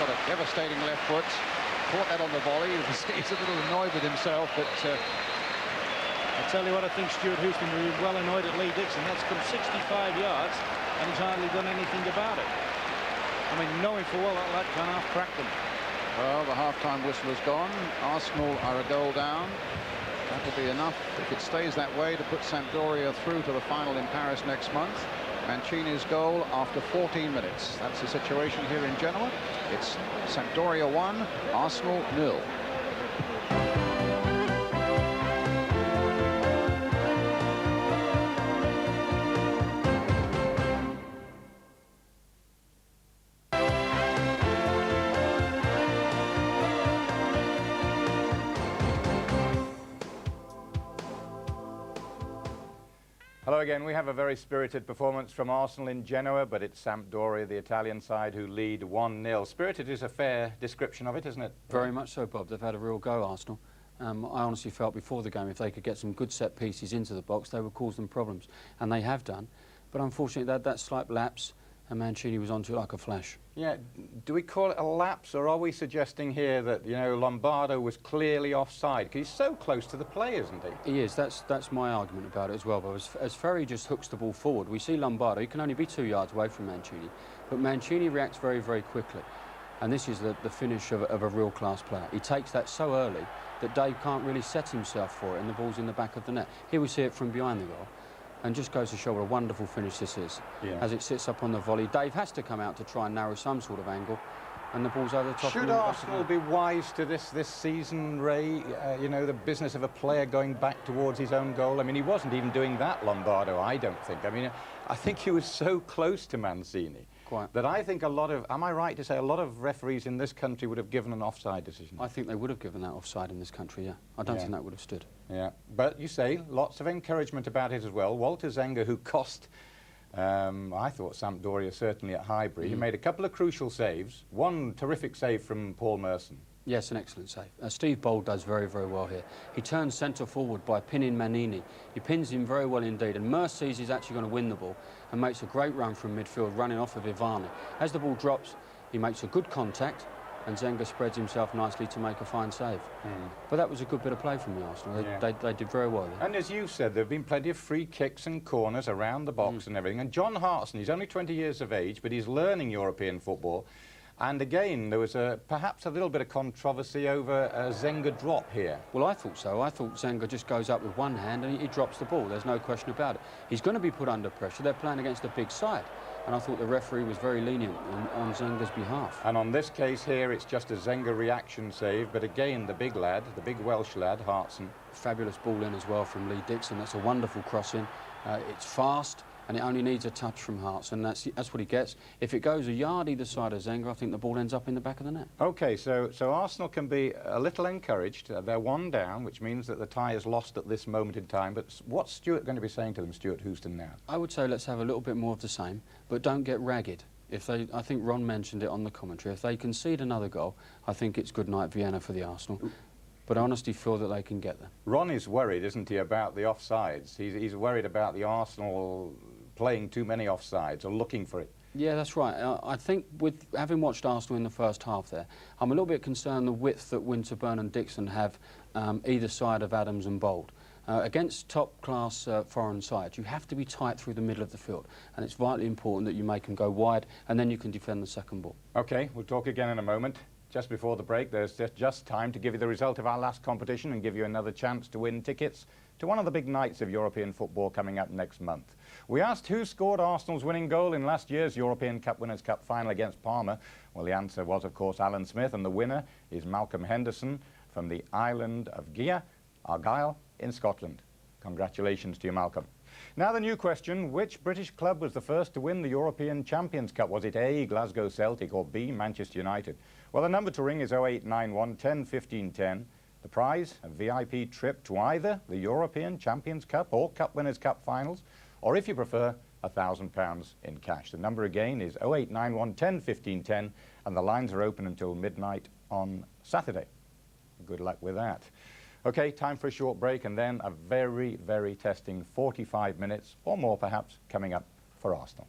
got a devastating left foot. Caught that on the volley. He's a little annoyed with himself, but I'll tell you what, I think Stuart Houston will be well annoyed at Lee Dixon. That's come 65 yards, and he's hardly done anything about it. I mean, knowing for well that lad can't half-crack them. well, the half-time whistle is gone. Arsenal are a goal down. That will be enough, if it stays that way, to put Sampdoria through to the final in Paris next month. Mancini's goal after 14 minutes. That's the situation here in Genoa. It's Sampdoria 1, Arsenal 0. Hello again. We have a very spirited performance from Arsenal in Genoa, but it's Sampdoria, the Italian side, who lead 1-0. Spirited is a fair description of it, isn't it? Very much so, Bob. They've had a real go, Arsenal. I honestly felt before the game if they could get some good set pieces into the box, they would cause them problems. And they have done. But unfortunately, that slight lapse, and Mancini was onto it like a flash. Yeah, do we call it a lapse, or are we suggesting here that, you know, Lombardo was clearly offside? Because he's so close to the play, isn't he? He is. That's my argument about it as well. But as Ferry just hooks the ball forward, we see Lombardo. He can only be 2 yards away from Mancini. But Mancini reacts very, very quickly. And this is the finish of a real-class player. He takes that so early that Dave can't really set himself for it, and the ball's in the back of the net. Here we see it from behind the goal. And just goes to show what a wonderful finish this is. Yeah. As it sits up on the volley, Dave has to come out to try and narrow some sort of angle, and the ball's over the top. Should Arsenal be wise to this season, Ray? You know, the business of a player going back towards his own goal. I mean, he wasn't even doing that, Lombardo, I don't think. I mean, I think he was so close to Mancini. Quite. That I think a lot of, am I right to say, a lot of referees in this country would have given an offside decision? I think they would have given that offside in this country, yeah. I don't think that would have stood. Yeah, but you say, lots of encouragement about it as well. Walter Zenga, who cost, I thought, Sampdoria certainly at Highbury. He made a couple of crucial saves. One terrific save from Paul Merson. Yes, an excellent save. Steve Bold does very, very well here. He turns centre forward by pinning Manini. He pins him very well indeed, and Merce sees he's actually going to win the ball and makes a great run from midfield, running off of Ivani. As the ball drops, he makes a good contact, and Zenga spreads himself nicely to make a fine save. But that was a good bit of play from the Arsenal. They did very well there. And as you said, there have been plenty of free kicks and corners around the box and everything. And John Hartson, he's only 20 years of age, but he's learning European football. And again, there was perhaps a little bit of controversy over a Zenga drop here. Well, I thought so. I thought Zenga just goes up with one hand and he drops the ball. There's no question about it. He's going to be put under pressure. They're playing against a big side. And I thought the referee was very lenient on Zenga's behalf. And on this case here, it's just a Zenga reaction save. But again, the big lad, the big Welsh lad, Hartson. Fabulous ball in as well from Lee Dixon. That's a wonderful crossing. It's fast. and it only needs a touch from Hearts, and that's what he gets. If it goes a yard either side of Zenga, I think the ball ends up in the back of the net. OK, so Arsenal can be a little encouraged. They're 1 down, which means that the tie is lost at this moment in time. But what's Stuart going to be saying to them, Stuart Houston, now? I would say let's have a little bit more of the same, but don't get ragged. I think Ron mentioned it on the commentary, if they concede another goal, I think it's good night Vienna for the Arsenal. But I honestly feel that they can get there. Ron is worried, isn't he, about the offsides? He's worried about the Arsenal playing too many offsides or looking for it. Yeah, that's right. I think with having watched Arsenal in the first half there, I'm a little bit concerned the width that Winterburn and Dixon have either side of Adams and Bold. Against top-class foreign sides, you have to be tight through the middle of the field, and it's vitally important that you make them go wide, and then you can defend the second ball. OK, we'll talk again in a moment. Just before the break, there's just time to give you the result of our last competition and give you another chance to win tickets to one of the big nights of European football coming up next month. We asked who scored Arsenal's winning goal in last year's European Cup Winners' Cup final against Parma. Well, the answer was, of course, Alan Smith, and the winner is Malcolm Henderson from the island of Argyll in Scotland. Congratulations to you, Malcolm. Now the new question, which British club was the first to win the European Champions Cup? Was it A, Glasgow Celtic, or B, Manchester United? Well, the number to ring is 0891 10 15 10. The prize, a VIP trip to either the European Champions Cup or Cup Winners' Cup finals, or if you prefer, £1,000 in cash. The number again is 0891 10 15 10, and the lines are open until midnight on Saturday. Good luck with that. OK, time for a short break, and then a very, very testing 45 minutes, or more perhaps, coming up for Arsenal.